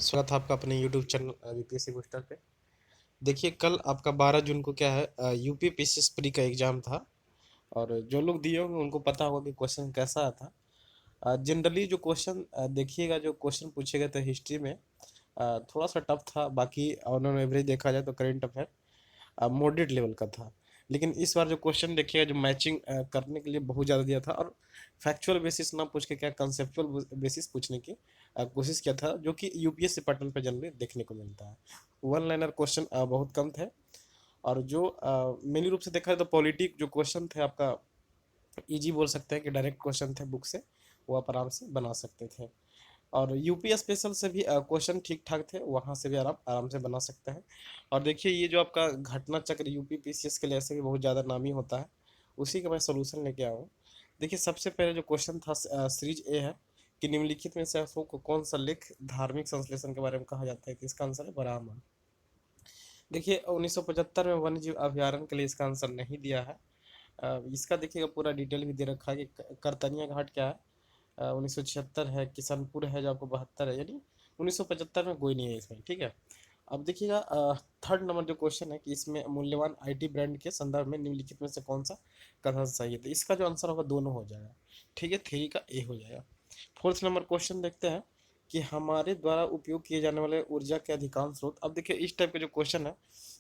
स्वागत है आपका अपने यूट्यूब चैनल यूपीएससी बूस्टर पे। देखिए, कल आपका 12 जून को क्या है, यूपी पीसीएस प्री का एग्जाम था। और जो लोग दिए होंगे उनको पता होगा कि क्वेश्चन कैसा आया था। जनरली जो क्वेश्चन देखिएगा, जो क्वेश्चन पूछे गए थे हिस्ट्री में, थोड़ा सा टफ था। बाकी ऑन एन एवरेज देखा जाए तो करेंट अफेयर मॉडरेट लेवल का था। लेकिन इस बार जो क्वेश्चन देखिएगा, जो मैचिंग करने के लिए बहुत ज़्यादा दिया था, और फैक्चुअल बेसिस ना पूछ के क्या कंसेप्चुअल बेसिस पूछने की कोशिश किया था, जो कि यूपीएससी पैटर्न पे जनरली देखने को मिलता है। वन लाइनर क्वेश्चन बहुत कम थे। और जो मेनली रूप से देखा जाए तो पॉलिटिक जो क्वेश्चन थे आपका, इजी बोल सकते हैं कि डायरेक्ट क्वेश्चन थे बुक से, वो आप आराम से बना सकते थे। और यूपी स्पेशल से भी क्वेश्चन ठीक ठाक थे, वहाँ से भी आराम आराम से बना सकते हैं। और देखिए, ये जो आपका घटना चक्र यूपी पीसीएस के लिए ऐसे भी बहुत ज़्यादा नामी होता है, उसी का मैं सोल्यूशन लेके आया हूँ। देखिए, सबसे पहले जो क्वेश्चन था सीरीज ए है कि निम्नलिखित में से अशोक को कौन सा लेख धार्मिक संश्लेषण के बारे में कहा जाता है, तो इसका आंसर है ब्राह्मण। देखिए, 1975 में वन्य जीव अभ्यारण्य के लिए इसका आंसर नहीं दिया है। इसका देखिएगा पूरा डिटेल भी दे रखा है कि करतनिया घाट क्या है, 1976 है, किशनपुर है जो आपको 72 है, यानी 1975 में कोई नहीं है इसमें। ठीक है। अब देखिएगा, थर्ड नंबर जो क्वेश्चन है कि इसमें मूल्यवान आईटी ब्रांड के संदर्भ में निम्नलिखित में से कौन सा कथन सही है, तो इसका जो आंसर होगा दोनों हो जाएगा। ठीक है, थ्री का ए हो जाएगा। फोर्थ नंबर क्वेश्चन देखते हैं कि हमारे द्वारा उपयोग किए जाने वाले ऊर्जा के अधिकांश स्रोत। अब देखिए, इस टाइप का जो क्वेश्चन है,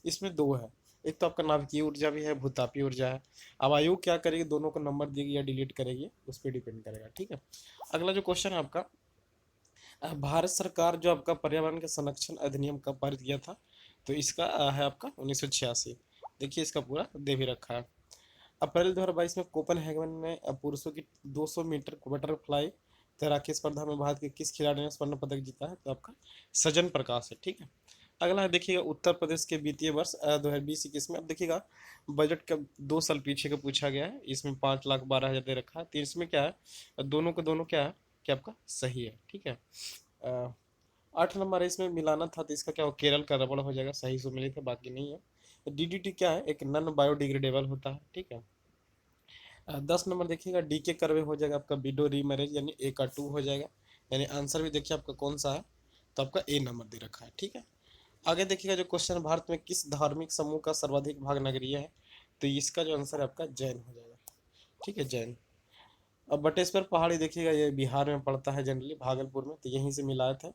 इसमें दो है। एक तो आपका नाभिकीय ऊर्जा भी है, भूतापीय ऊर्जा है। अब आयोग क्या करेगी, दोनों को नंबर देगी या डिलीट करेगी, उस पर डिपेंड करेगा। ठीक है। अगला जो क्वेश्चन है आपका, भारत सरकार जो आपका पर्यावरण के संरक्षण अधिनियम का पारित किया था, तो इसका है आपका 1986। देखिए, इसका पूरा दे भी रखा है। अप्रैल 2022 में कोपेनहेगन में पुरुषों की 200 मीटर बटरफ्लाई तैराकी स्पर्धा में भारत के किस खिलाड़ी ने स्वर्ण पदक जीता है, तो आपका सजन प्रकाश है। ठीक है। अगला है देखिएगा, उत्तर प्रदेश के वित्तीय वर्ष 2020-21 में। अब देखिएगा, बजट का 2 साल पीछे का पूछा गया है, इसमें 5,12,000 दे रखा है, तो इसमें क्या है, दोनों को दोनों क्या है कि आपका सही है। ठीक है। अ, 8 नंबर है, इसमें मिलाना था, तो इसका क्या हो, केरल का रबड़ हो जाएगा, सही सुमेलित है, बाकी नहीं है। डीडीटी क्या है, एक नॉन बायोडिग्रेडेबल होता है। ठीक है। 10 नंबर देखिएगा, डी के करवे हो जाएगा आपका विडो रीमैरिज, यानी ए का 2 हो जाएगा। यानी आंसर भी देखिए आपका कौन सा है, तो आपका ए नंबर दे रखा है। ठीक है। आगे देखिएगा, जो क्वेश्चन भारत में किस धार्मिक समूह का सर्वाधिक भाग नगरीय है, तो इसका जो आंसर है आपका जैन हो जाएगा। ठीक है, जैन। अब बटेश्वर पहाड़ी देखिएगा, ये बिहार में पड़ता है, जनरली भागलपुर में, तो यहीं से मिलाए थे।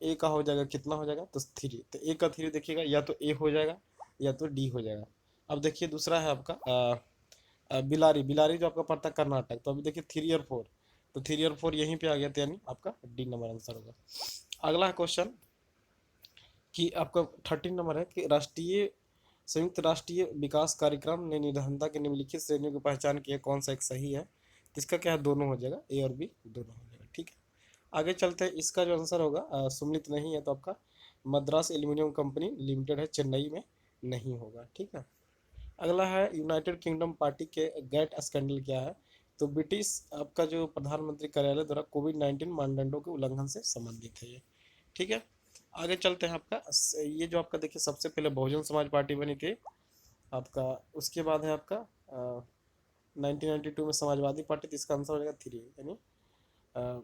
ए का हो जाएगा, कितना हो जाएगा, तो 3, तो ए का 3 देखिएगा, या तो ए हो जाएगा या तो डी हो जाएगा। अब देखिए, दूसरा है आपका बिलारी। बिलारी जो आपका पड़ता है कर्नाटक, तो अभी देखिए 3 और 4, तो 3 और 4 यहीं पे आ गया था, यानी आपका डी नंबर आंसर होगा। अगला क्वेश्चन कि आपका 13 नंबर है कि राष्ट्रीय संयुक्त राष्ट्रीय विकास कार्यक्रम ने निर्धनता के निम्नलिखित श्रेणियों की पहचान की है, कौन सा एक सही है, तो इसका क्या है, दोनों हो जाएगा, ए और बी दोनों हो जाएगा। ठीक है। आगे चलते हैं, इसका जो आंसर होगा सुमित नहीं है, तो आपका मद्रास एल्यूमिनियम कंपनी लिमिटेड है, चेन्नई में नहीं होगा। ठीक है। अगला है, यूनाइटेड किंगडम पार्टी के गैट स्कैंडल क्या है, तो ब्रिटिश आपका जो प्रधानमंत्री कार्यालय द्वारा कोविड-19 मानदंडों के उल्लंघन से संबंधित है ये। ठीक है। आगे चलते हैं, आपका ये जो आपका देखिए, सबसे पहले बहुजन समाज पार्टी बनी थी आपका, उसके बाद है आपका 1992 में समाजवादी पार्टी, तो इसका आंसर हो जाएगा 3, यानी अ,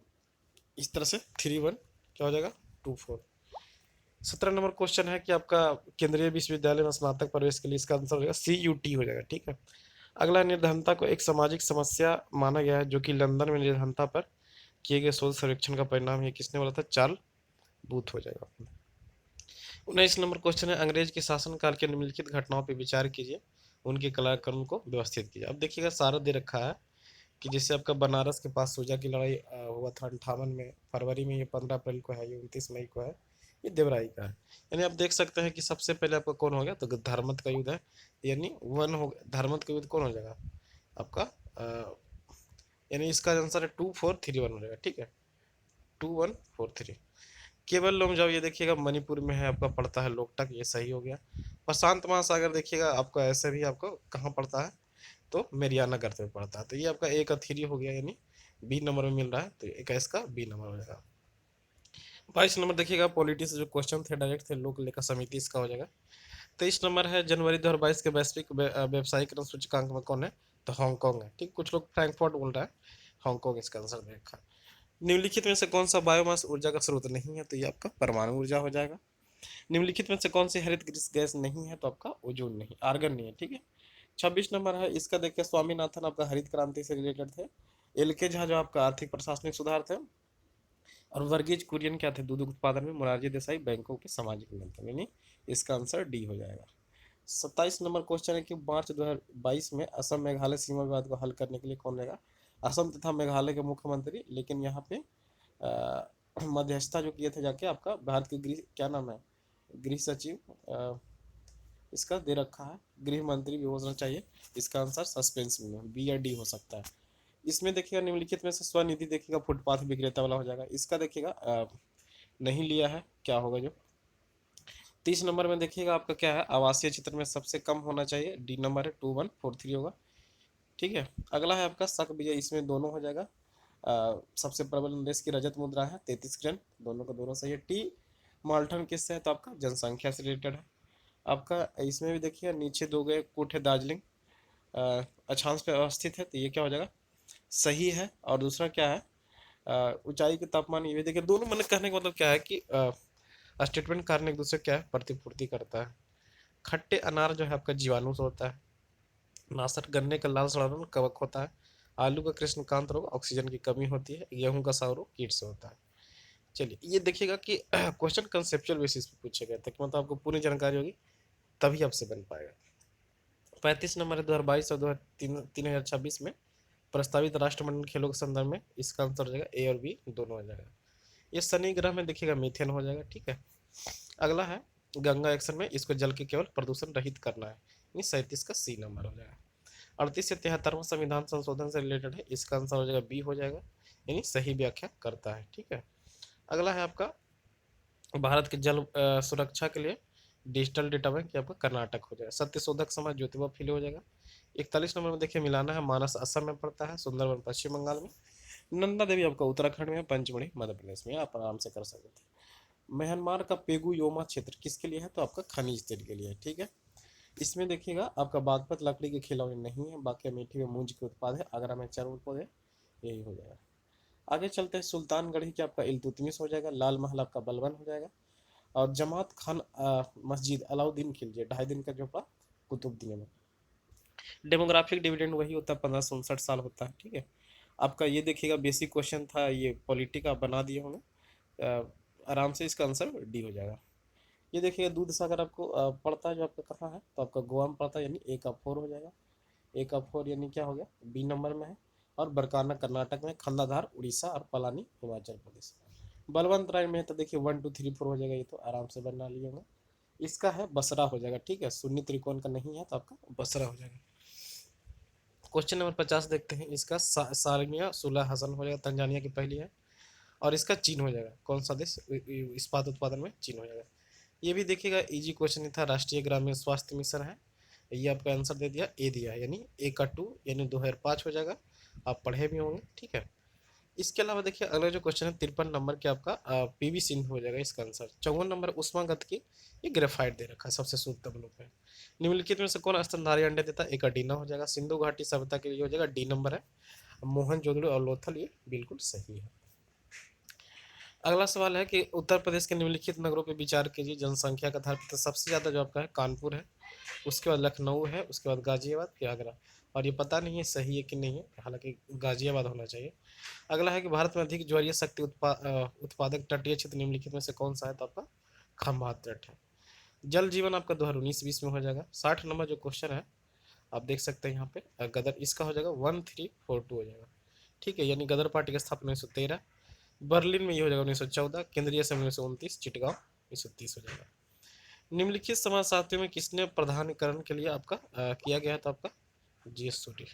इस तरह से 3-1 क्या हो जाएगा, 2-4। 17 नंबर क्वेश्चन है कि आपका केंद्रीय विश्वविद्यालय में स्नातक प्रवेश के लिए इसका आंसर हो जाएगा CUT हो जाएगा। ठीक है। अगला, निर्धनता को एक सामाजिक समस्या माना गया है, जो कि लंदन में निर्धनता पर किए गए शोध सर्वेक्षण का परिणाम है, किसने बोला था, चार्ल बूथ हो जाएगा। 19 नंबर क्वेश्चन है, अंग्रेज के शासनकाल के निम्नलिखित घटनाओं पर विचार कीजिए, उनके कलाक्रम को व्यवस्थित कीजिए। अब देखिएगा, सारा दे रखा है कि जैसे आपका बनारस के पास सूजा की लड़ाई हुआ था 58 में फरवरी में, ये 15 अप्रैल को है, ये 29 मई को है, ये देवराई का है। यानी आप देख सकते हैं कि सबसे पहले आपका कौन हो गया, तो धर्मत का युद्ध है, यानी 1 हो गया। धर्मत का युद्ध कौन हो जाएगा आपका, यानी इसका आंसर है 2-4-3-1 हो जाएगा। ठीक है, 2-1-4-3। केवल लोमजाओ, ये देखिएगा मणिपुर में है, आपका पड़ता है लोकटक, ये सही हो गया। प्रशांत महासागर देखिएगा आपको ऐसे भी आपको कहाँ पड़ता है, तो मेरियाना करते हुए पड़ता है, तो ये आपका ए का 3 हो गया, यानी बी नंबर में मिल रहा है, तो 21 का बी नंबर हो जाएगा। 22 नंबर देखिएगा, पॉलिटी से जो क्वेश्चन थे डायरेक्ट थे, लोक लेखा समिति, इसका हो जाएगा। 23 नंबर है, जनवरी 2022 के वैश्विक व्यवसायिक सूचकांक में कौन है, तो हांगकांग है। ठीक, कुछ लोग फ्रैंकफर्ट बोल रहा है, हांगकांग इसका आंसर दे रखा है। निम्नलिखित में से कौन सा बायोमास ऊर्जा का स्रोत नहीं है? तो ये आपका परमाणु ऊर्जा हो जाएगा। निम्नलिखित में से कौन सी हरित गैस नहीं है? तो आपका ओजोन नहीं, आर्गन नहीं है, ठीक है। 26 नंबर है, इसका देखिए स्वामीनाथन आपका हरित क्रांति से रिलेटेड थे। एल.के. झा जो आपका आर्थिक प्रशासनिक सुधार थे। और वर्गीज कुरियन क्या थे? दूध उत्पादन में। मोरारजी देसाई बैंकों के सामाजिक नियंत्रण, यानी इसका आंसर डी हो जाएगा। 27 नंबर क्वेश्चन है कि मार्च 2022 में असम मेघालय सीमा विवाद को हल करने के लिए कौन रहेगा? असम तथा मेघालय के मुख्यमंत्री, लेकिन यहाँ पे मध्यस्थता जो किए थे जाके आपका भारत के गृह, क्या नाम है, गृह सचिव, इसका दे रखा है, गृह मंत्री भी होना चाहिए। इसका आंसर सस्पेंस में बी या डी हो सकता है। इसमें देखिएगा निम्नलिखित में से स्वनिधि देखिएगा फुटपाथ विक्रेता वाला हो जाएगा। इसका देखिएगा नहीं लिया है, क्या होगा जो। 30 नंबर में देखिएगा आपका क्या है, आवासीय क्षेत्र में सबसे कम होना चाहिए, डी नंबर है 2143 होगा, ठीक है। अगला है आपका शक विजय, इसमें दोनों हो जाएगा। सबसे प्रबल देश की रजत मुद्रा है 33 ग्राम, दोनों का दोनों सही है। टी माल्टन किससे है? तो आपका जनसंख्या से रिलेटेड है। आपका इसमें भी देखिए नीचे दो गए कोट है दार्जिलिंग, अक्षांश पे अवस्थित है, तो ये क्या हो जाएगा, सही है। और दूसरा क्या है, ऊंचाई के तापमान, ये भी देखिए दोनों, मैंने कहने का मतलब क्या है कि स्टेटमेंट कारण एक दूसरे क्या है, प्रतिपूर्ति करता है। खट्टे अनार जो है आपका जीवाणु से होता है। नासर गन्ने का लाल सड़ापन कवक होता है। आलू का कृष्णकांत रोग ऑक्सीजन की कमी होती है। गेहूं का साव रोग कीट से होता है। चलिए ये देखिएगा कि क्वेश्चन कंसेप्चुअल बेसिस पे पूछे गए थे, मतलब आपको पूरी जानकारी होगी तभी आपसे बन पाएगा। 35 नंबर है 2022 और 2026 में प्रस्तावित राष्ट्रमंडल खेलों के संदर्भ में इसका आंसर हो जाएगा ए और बी दोनों हो जाएगा। ये शनि ग्रह में देखिएगा मीथेन हो जाएगा, ठीक है। अगला है गंगा एक्शन में इसको जल के केवल प्रदूषण रहित करना है, यानी 37 का सी नंबर हो जाएगा। 38 से 73वां संविधान संशोधन से रिलेटेड है, इसका आंसर हो जाएगा बी हो जाएगा, यानी सही व्याख्या करता है, ठीक है। अगला है आपका भारत के जल सुरक्षा के लिए डिजिटल डेटा बैंक, आपका कर्नाटक हो जाएगा। सत्य शोधक समाज ज्योतिबा फीले हो जाएगा। 41 नंबर में देखिए मिलाना है, मानस असम में पड़ता है, सुंदरवन पश्चिम बंगाल में, नंदा देवी आपका उत्तराखंड में, पंचमढ़ी मध्य प्रदेश में, आप आराम से कर सकते थे। म्यांमार का पेगु योमा क्षेत्र किसके लिए है? तो आपका खनिज तेल के लिए है, ठीक है। इसमें देखिएगा आपका बागपत लकड़ी के खिलौने नहीं है, बाकी अमेठी में मूंज के उत्पाद है, आगरा में चर्म पौधे, यही हो जाएगा। आगे चलते हैं, सुल्तानगढ़ी की आपका इल्तुतमिश हो जाएगा, लाल महल आपका बलबन हो जाएगा, और जमात खान मस्जिद अलाउद्दीन खिलजी 2.5 दिन का झोपड़ा कुतुबुद्दीन में। डेमोग्राफिक डिविडेंड वही होता है 1559 साल होता है, ठीक है। आपका ये देखिएगा बेसिक क्वेश्चन था, ये पॉलिटी का बना दिया होंगे, आराम से इसका आंसर डी हो जाएगा। ये देखिएगा दूध सागर आपको पड़ता है जो आपका कहाँ है, तो आपका गोवा में पड़ता है, यानी ए का 4 हो जाएगा। ए का 4 यानी क्या हो गया, बी नंबर में है। और बरकाना कर्नाटक में, खंडाधार उड़ीसा और पलानी हिमाचल प्रदेश। बलवंत राय में तो देखिए 1 2 3 4 हो जाएगा, ये तो आराम से बना लिए होंगे। इसका है बसरा हो जाएगा, ठीक है, शून्य त्रिकोण का नहीं है तो आपका बसरा हो जाएगा। क्वेश्चन नंबर 50 देखते हैं, इसका सालमिया सुलह हसन हो जाएगा, तंजानिया की पहली है। और इसका चीन हो जाएगा, कौन सा देश इस्पात उत्पादन में चीन हो जाएगा। ये भी देखिएगा इजी क्वेश्चन ही था, राष्ट्रीय ग्रामीण स्वास्थ्य मिशन है, ये आपका आंसर दे दिया, ए दिया, यानी ए का 2 यानी 2005 हो जाएगा, आप पढ़े भी होंगे, ठीक है। इसके अलावा देखिए अगला जो क्वेश्चन है 53 नंबर के आपका पीवी सिंधु हो जाएगा इसका आंसर। 54 नंबर उष्मागत की, ये ग्रेफाइट दे रखा है सबसे शुद्ध तबलों पे। निम्नलिखित में से कौन स्तनधारी अंडे देता है? एक डीना हो जाएगा। सिंधु घाटी सभ्यता के लिए हो जाएगा, डी नंबर है मोहनजोदड़ो और लोथल, ये बिल्कुल सही है। अगला सवाल है कि उत्तर प्रदेश के निम्नलिखित नगरों पर विचार कीजिए जनसंख्या का आधार पर। तो सबसे ज़्यादा जो आपका है कानपुर है, उसके बाद लखनऊ है, उसके बाद गाजियाबाद, फिर आगरा। और ये पता नहीं है सही है कि नहीं है, हालांकि गाजियाबाद होना चाहिए। अगला है कि भारत में अधिक ज्वारीय शक्ति उत्पादक तटीय क्षेत्र निम्नलिखित में से कौन सा है? तो आपका खंभात तट है। जल जीवन आपका 2019-20 में हो जाएगा। 60 नंबर जो क्वेश्चन है आप देख सकते हैं यहाँ पे, गदर, इसका हो जाएगा 1342 हो जाएगा, ठीक है, यानी गदर पार्टी की स्थापना 1913। बर्लिन में ये हो जाएगा 1914, केंद्रीय असेंबली 1929, चिटगांव 1930 हो जाएगा। निम्नलिखित समाज साथियों में किसने प्रधानीकरण के लिए आपका किया गया है? तो आपका जीएस सूटी।